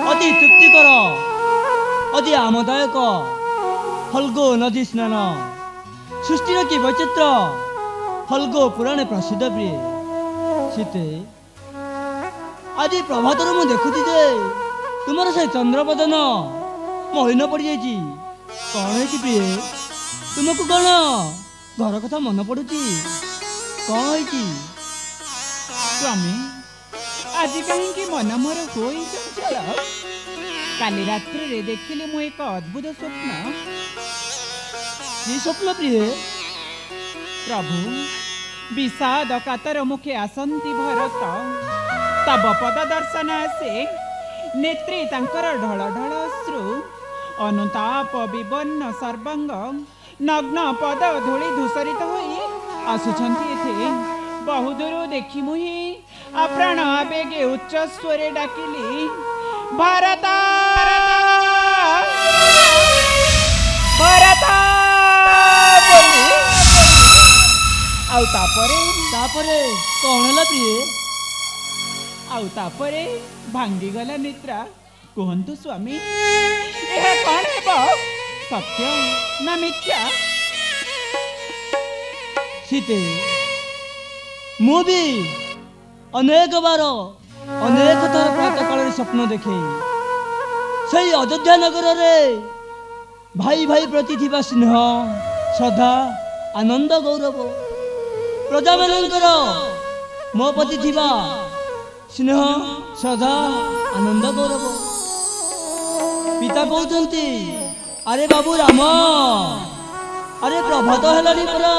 अति तृप्तिकर अति आमदायक फल्गु नदी स्नान सृष्टिर कि वैचित्र फल्गु पुराणे प्रसिद्ध प्रिय सीते आज प्रभात मु देखुती जे तुमर से चंद्रबदन मलिन पड़ जाइए कौन है प्रिय तुमको कौन घर कथा मन पड़ुची कौन है स्वामी आज कहीं मन मोर हो चंचल काली रात्रि रे देखिले मु एक अद्भुत स्वप्न स्वप्न प्रिय प्रभु विषाद कातर मुखे आसंती भरत तब पद दर्शन आसे नेत्री तांकर ढल ढल अश्रु अनुताप विवन्न सर्वांग नग्न पद धूली धूसरित होई आसुछंती एथे बहुदूर देखी मुही अप्राण आवेगे उच्च स्वरे डाकिली भारत भारत आउ तापरे कौन है प्रिय आउ तापरे भांगी गला निद्रा कहतु स्वामी यह कौन है सत्य ना मिथ्या सीते मु भी अनेक बार अनेक थर प्रातः काल स्वप्न देखे से अयोध्या नगर रे भाई भाई प्रति थिबा स्नेह श्रद्धा आनंद गौरव प्रजा मानकर मो प्रति थिबा स्नेह श्रद्धा आनंद गौरव पिता कहते अरे बाबू राम अरे प्रभात है परा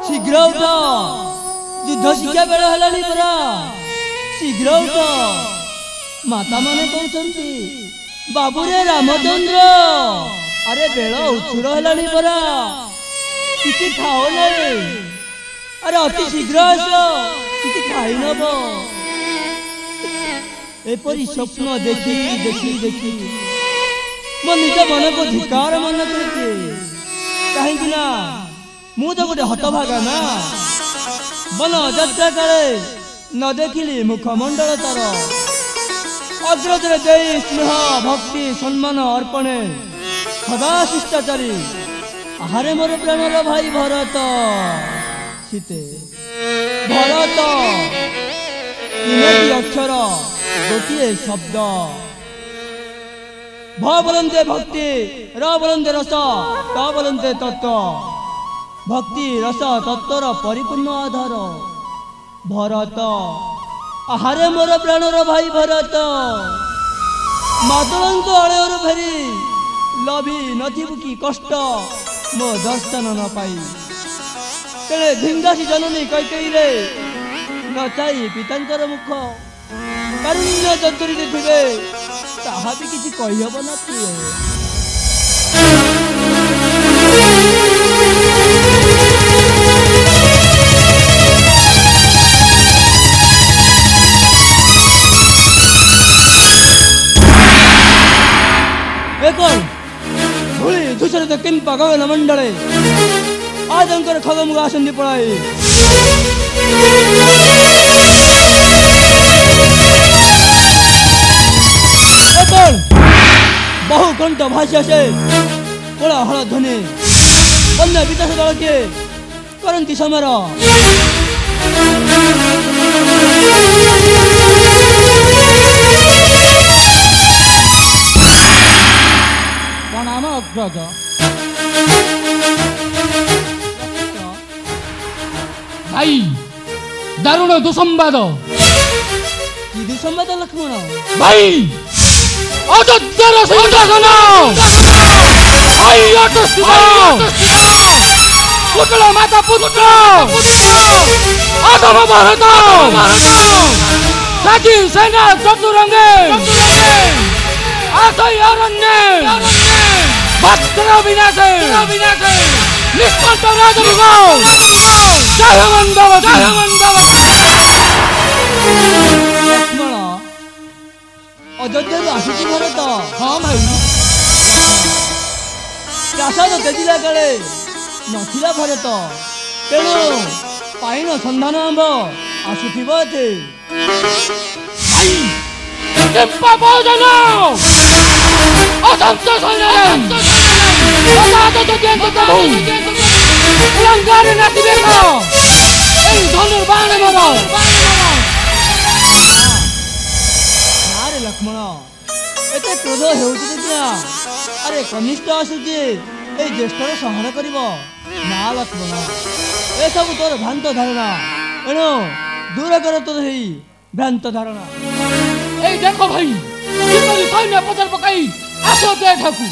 शीघ्र उठ युद्ध शिक्षा बेल है परा शीघ्र उठ माता माने कहते बाबू रे रामचंद्र अरे बेल उछुड़ है परा किसी खाओ नहीं अरे अति शीघ्र आस कि खाई नब एपरी स्वप्न देखी देखी देखी मो निज मन को धिकार मन करके कहीं मु तो गोटे हतभागा ना बन यात्रा काले न देखिली मुखमंडल तर अग्रजरे दे स्नेह भक्ति सम्मान अर्पणे सदा शिष्टाचारी आहारे मोर प्राणर भाई भरत सीते भरत तीनोटी अक्षर गोटे शब्द भ बोलते भक्ति र बोलते रस त बोलते तत्व भक्ति रस तत्वर परिपूर्ण आधार भरत आहारे मोर प्राणर भाई भरत मातरंक अड़ेर फेरी लभी नथिबु कि कष्ट मो दर्शन न पाई तेरे धिंगासी जननी कैकेयी रे न चाही पितांकर मुख कारुण्य चतुरी थे ताहा भी किसी कहीहब ना प्रिय धूली धूसरित किंपा गगन मंडले आदंकर खगमुग आसंदी पड़ाई ଭାସି ଆସେ କୋଳାହଳ ଧ୍ୱନି ବନ୍ୟା ବିକାଶ ଦଳ କିଏ କରନ୍ତି ସମର। ପ୍ରଣାମ ଅଗ୍ରଜ। ଭାଇ ଦାରୁଣ ଦୁଃସମ୍ବାଦ। କି ଦୁଃସମ୍ବାଦ ଲକ୍ଷ୍ମଣ? ଭାଇ ଅଯୋଧ୍ୟାର ସିଂହାସନ ପୁତଳ ମାତା ପୁତ୍ର ଆଦମ ଭାରତ ସାଜି ସେନା ଚତୁରଙ୍ଗେ ଆଶୟ ଅରଣ୍যେ ଭକ୍ତର ବିନାଶେ ନିଷ୍କଣ୍ଟ ରାଜଭୋଗ ଜୟ ମନ୍ଦବତୀ। ଲକ୍ଷ୍ମଣ ଅଯୋଧ୍ୟାରୁ ଆସୁଛି ଭାରତ। ହଁ ଭାଇ। ପ୍ରାସାଦ ତେଜିଲା କାଳେ ନଥିଲା ଭାରତ, ତେଣୁ ପାଇନ ସନ୍ଧାନ ଆମ୍ଭ ଆସୁଥିବ ଏତେ। ଭାଇ ଚେମ୍ପା ଭୋଜନ ଅସଂଖ୍ୟ ସୈନ୍ୟରେ ଉଲଙ୍ଗାରେ ନାଚିବେ ଏଇ ଧନୁର୍ବାଣ ମୋର। ନାରେ ଲକ୍ଷ୍ମଣ ଏତେ କ୍ରୋଧ ହେଉଛି ଦେଖିଆ। ଆରେ କନିଷ୍ଠ ଆସୁଛି ଏଇ ଜ୍ୟେଷ୍ଠର ସଂହାର କରିବ। ନା ଲକ୍ଷ୍ମଣ ଏସବୁ ତୋର ଭ୍ରାନ୍ତ ଧାରଣା, ଏଣୁ ଦୂର କର ତୋର ହେଇ ଭ୍ରାନ୍ତ ଧାରଣା। এই দেখো ভাই কিপরি সৈন্য পদার পকাই আসো এঠাকু।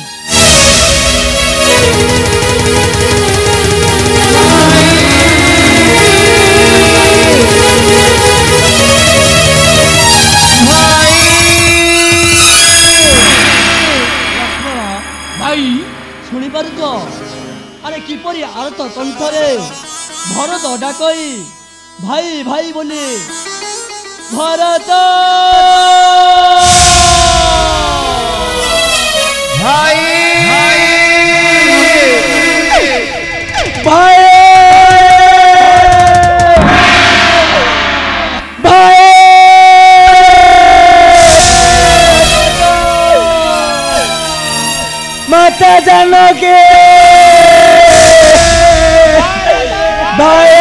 ଲକ୍ଷ୍ମଣ ভাই ଶୁଣିପାରୁଛ? ଆରେ କିପରି ଆରତ କଣ୍ଠରେ ଭରତ ଡାକଇ ଭାଇ ଭାଇ ବୋଲି ଭରତ ভাই ভাই ভাই মাতা জানকী ভাই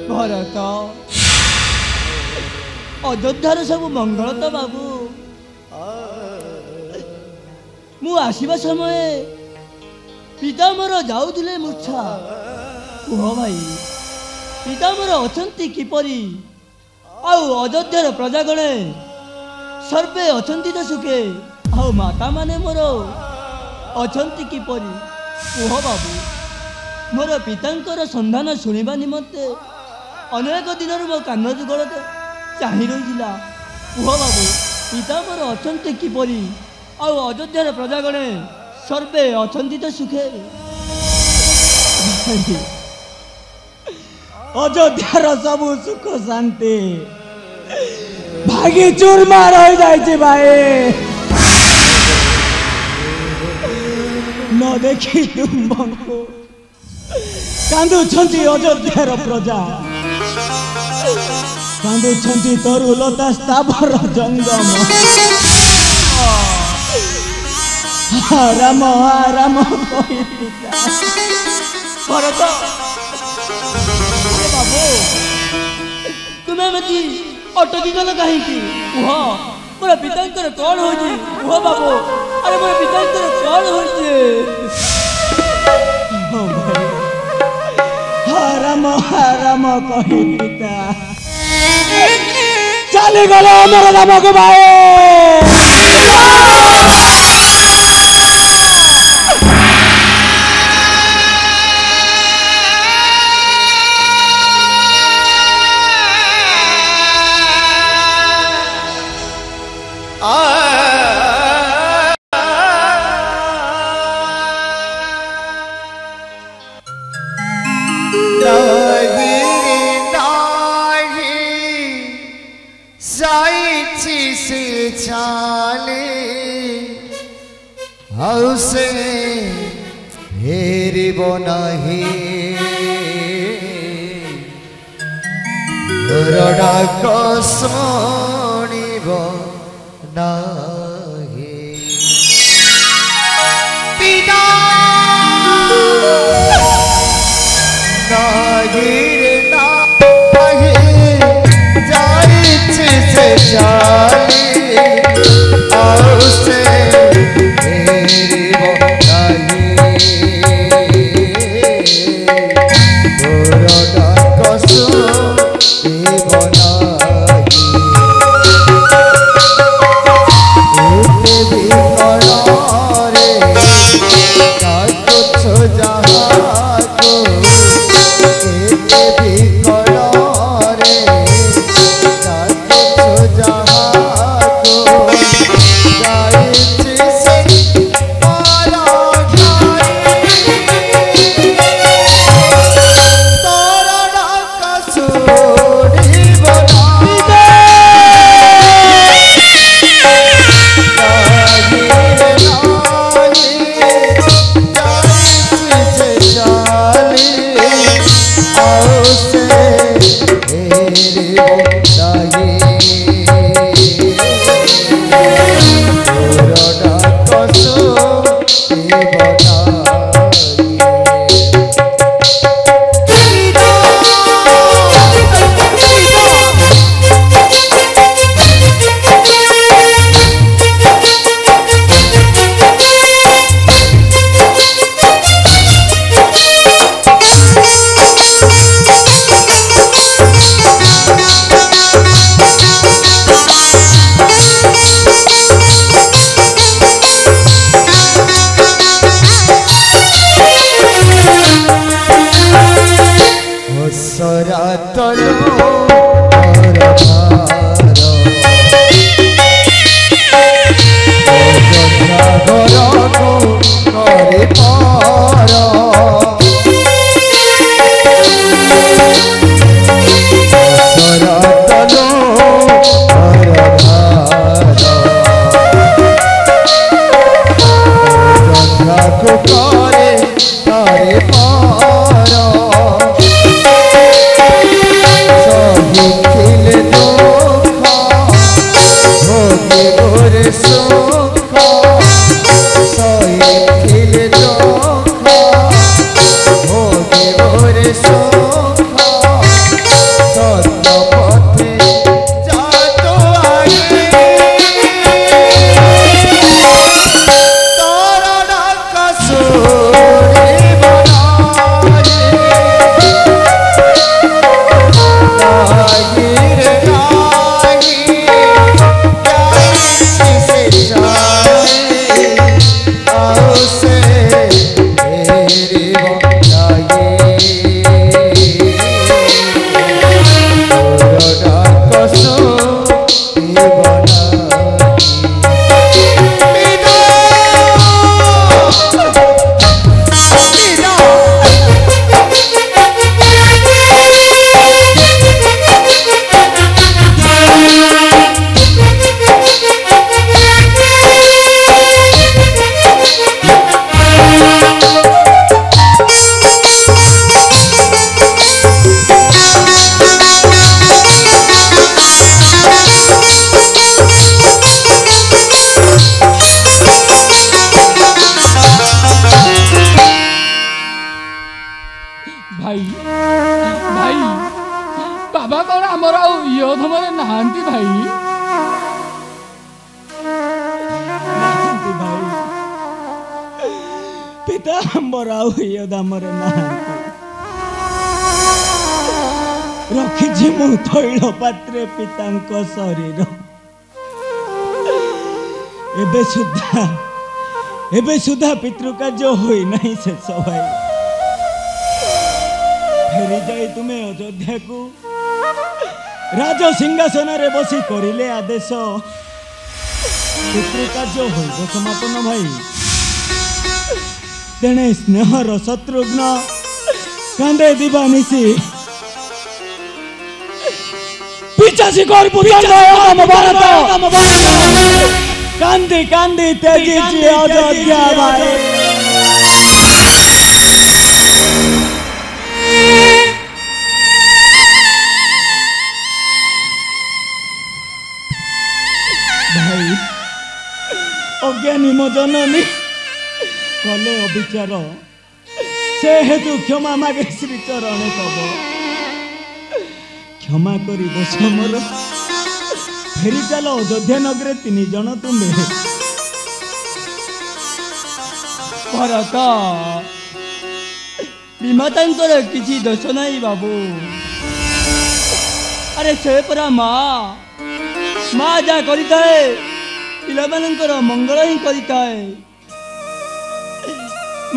ভরত অযোধ্যার সবু মঙ্গল তো বাবু। মু আসিবা সময়ে পিতা মোর যাউଥିଲେ মূর্ছা। কুহ ভাই পিতা মোর অছন্তি কিপরি, আউ অযোধ্যার প্রজাগণে সর্বে অছন্তি তো সুখে, আউ মাতা মানে মোর অছন্তি কিপরি। কুহ বাবু মোর পিতাঙ্কর সন্ধান শুଣିବା ନିମନ୍ତେ ଅନେକ ଦିନରୁ ମୋ କାନ ଯୁଗଳତେ ଚାହିଁ ରହିଥିଲା। କୁହ ବାବୁ ପିତା ମୋର ଅଛନ୍ତି କିପରି, ଆଉ ଅଯୋଧ୍ୟାର ପ୍ରଜାଗଣେ ସର୍ବେ ଅଛନ୍ତି ତ ସୁଖେ। ଅଯୋଧ୍ୟାର ସବୁ ସୁଖ ଶାନ୍ତି ଭାଗି ଚୁରମାର ହୋଇଯାଇଛି ଭାଇ। ନ ଦେଖି ତୁମ୍ଭଙ୍କୁ କାନ୍ଦୁଛନ୍ତି ଅଯୋଧ୍ୟାର ପ୍ରଜା, କାନ୍ଦୁଛନ୍ତି ତରୁଲତା ସ୍ଥାବର ଜଙ୍ଗମ। ରାମ ରାମ କହି ପିତା ଭରତ। ବାବୁ ତୁମେ ଏମିତି ଅଟକି ଗଲ କାହିଁକି? କୁହ ମୋର ପିତାଙ୍କର କଣ ହଉଛି? କୁହ ବାବୁ ଆରେ ମୋର ପିତାଙ୍କର କଣ ହଉଛି? ରାମ କହି ପିତା ଚାଲିଗଲ ଆମର ରାମକୁ ଭାଇ। चाले आउ से फेरिब नाही डाक शुणिब नाही पिता नागिरे नाही जाइछे से चाली आउ से फेरिब नाही डाक शुणिब रखी मु तैल पात्रे पिता शरीर एबे सुधा पितृकार्य होई नहीं शेष भाई फेरी जाई तुम्हें अयोध्या को राज सिंहासन रे बसी करिले आदेश पितृकार्य होइब समापन भाई तेणे स्नेहर शत्रुघ्न कांदे दिवानिसी पिचासी कर पुतंग भारत कांदी कांदी तेजी अयोध्या भाई भाई अज्ञानी मो जननी कले अविचार से हेतु क्षमा मागे श्री चरण कब क्षमा करी दो समर फेरी चल अयोध्या नगरे 3 जन तुम्हें भरत विमातांकर किसी दोष नहीं बाबू अरे से परा माँ माँ जा करिताए पिलामानंकर मंगल ही करिताए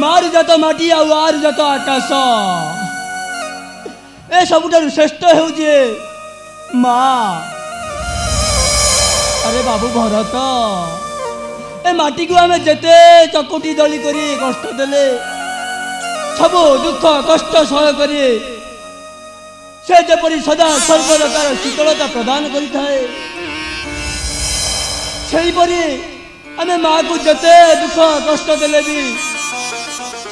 मार जात माटी आर जात आकाश ए सबुठारु श्रेष्ठ हेउजे माँ अरे बाबू भरत ए माटी को आमे जेते चकुटी दली करी कष्ट देले सब दुख कष्ट सह करी से जेपरी सदा सर्वदा तार शीतलता प्रदान करिथाए सेहीपरी आमे माँ को जेते दुख कष्ट देले भी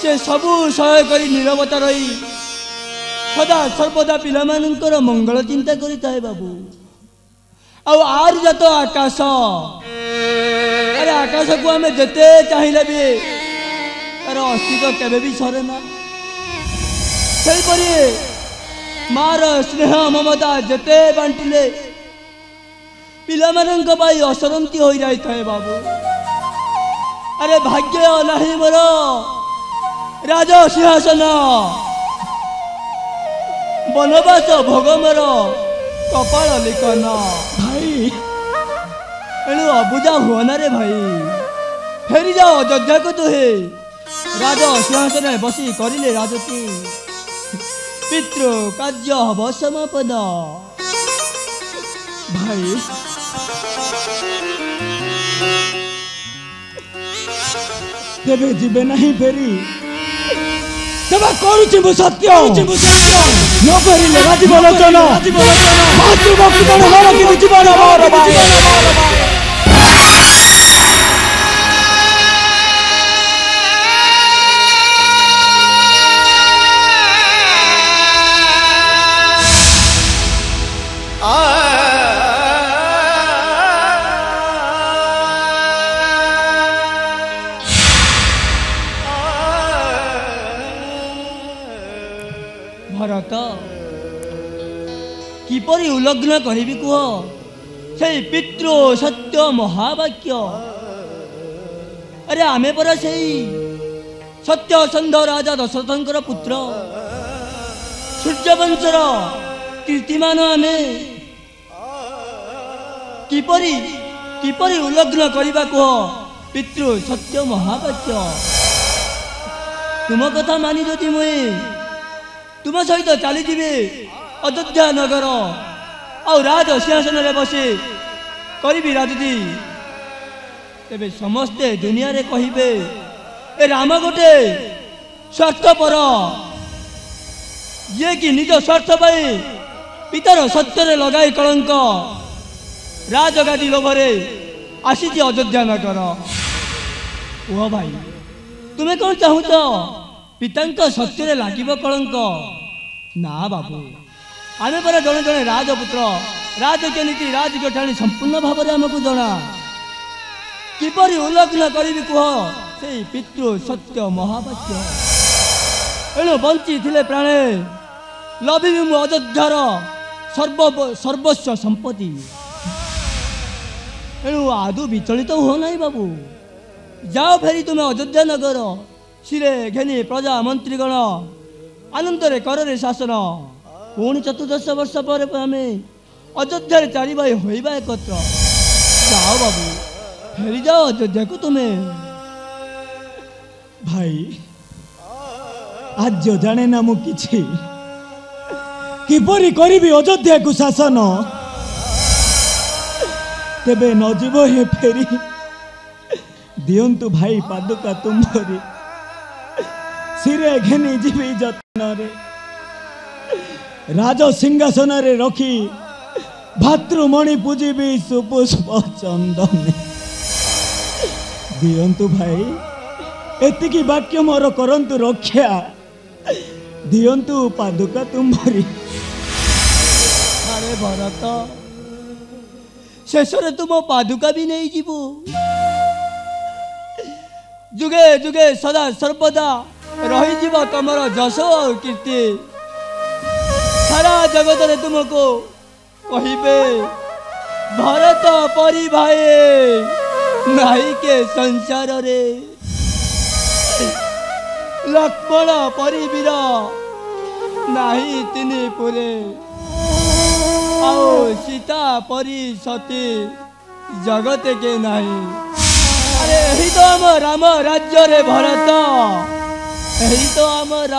से सबू सहाय करी नीरवता रही सदा सर्वदा पिलामानंकर मंगल चिंता करिथाए बाबू आर जात आकाश अरे आकाश को आमे जेते चाहिले भी तार अस्तित्व केबे भी सरे ना सेहीपरी मार स्नेह ममता जेते बांटिले पिलामानंक पाई असरंती हो जाई थाए बाबू अरे भाग्य नाही मोर राज सिंहासन बनवास भोग मोर कपाल लिखन भाई एणु अबुझा हुआ ना रे भाई फेरी जाओ अयोध्या को तो हे राज सिंहासन बसी करिले राजती पितृ कार्य हब समापन भाई तेबे जीवे नहीं फेरी तेबे करूची मु सत्य न करिले राजीव लोचन मातृभक्ति बड़ हर कि जीवन मोर भाई भरत किपरि उल्लग्न करिबि कह से पितृ सत्य महावाक्य अरे आमे पर से सत्य संध राजा दशरथंकर पुत्र सूर्यवंशर कीर्तिमान आमे किपरि किपरि उल्लग्न करिबा कह पितृ सत्य महावाक्य तुम कथा मानि जदि मुई तुम सहित चली जी अयोध्या नगर और राज सिंहासन में बसी करी राजती तेरे समस्ते दुनिया रे कहिबे ए राम गोटे स्वार्थपर ये कि निज स्वार्थ पाई पितार सत्य लगाई कलंक राजगादी लोभरे आसी अयोध्या नगर ओह भाई तुम्हें कौन चाहूच पिता सत्य लगे कलंक ना बाबू आमे पर जड़े जड़े राजपुत्र राजकीय नीति राजकीय ठाणी संपूर्ण भाव में आमको जना किपरि उल्लग्न करी कह से पितृ सत्य महावाक्य एणु बंची थिले प्राणे लभी मु अयोध्यार सर्वस्व संपत्ति एणु आदु विचलित हो ना बाबू जाओ फेरी तुम्हें अयोध्या नगर सिरे घेनी प्रजा मंत्रीगण आनंदरे करे शासन पुणी 14 वर्ष पर आम अयोध्या चारि भाई होइबा एकत्र जाओ बाबू फेरी जाओ अयोध्या को तुम्हें भाई आज जाने ना मु किछि किपरि करिबि अयोध्या को शासन तेबे न जीव हे फेरी दियंतु भाई पादुका तुम्बरी सिरे घेनी जीवी जत्न रे राज सिंहासन रे रखी भातृमणि पूजिबी सुपुष्प चंदन दियंतु भाई एतिकी वाक्य मोर करंतु रक्षा दियंतु पादुका तुम्हारी। अरे भरत शेष तुम पादुका भी नहीं जीवु जुगे जुगे सदा सर्वदा रही तुमर जश और कीर्ति सारा जगत रे तुमको कहिबे भरत परी भाई नहीं के संसार रे लक्ष्मण परी वीर नहीं तिनी पुरे आओ सीता परी सती जगत के नहीं। अरे यही तो आम राम राज्य रे भरत यही तो आम राम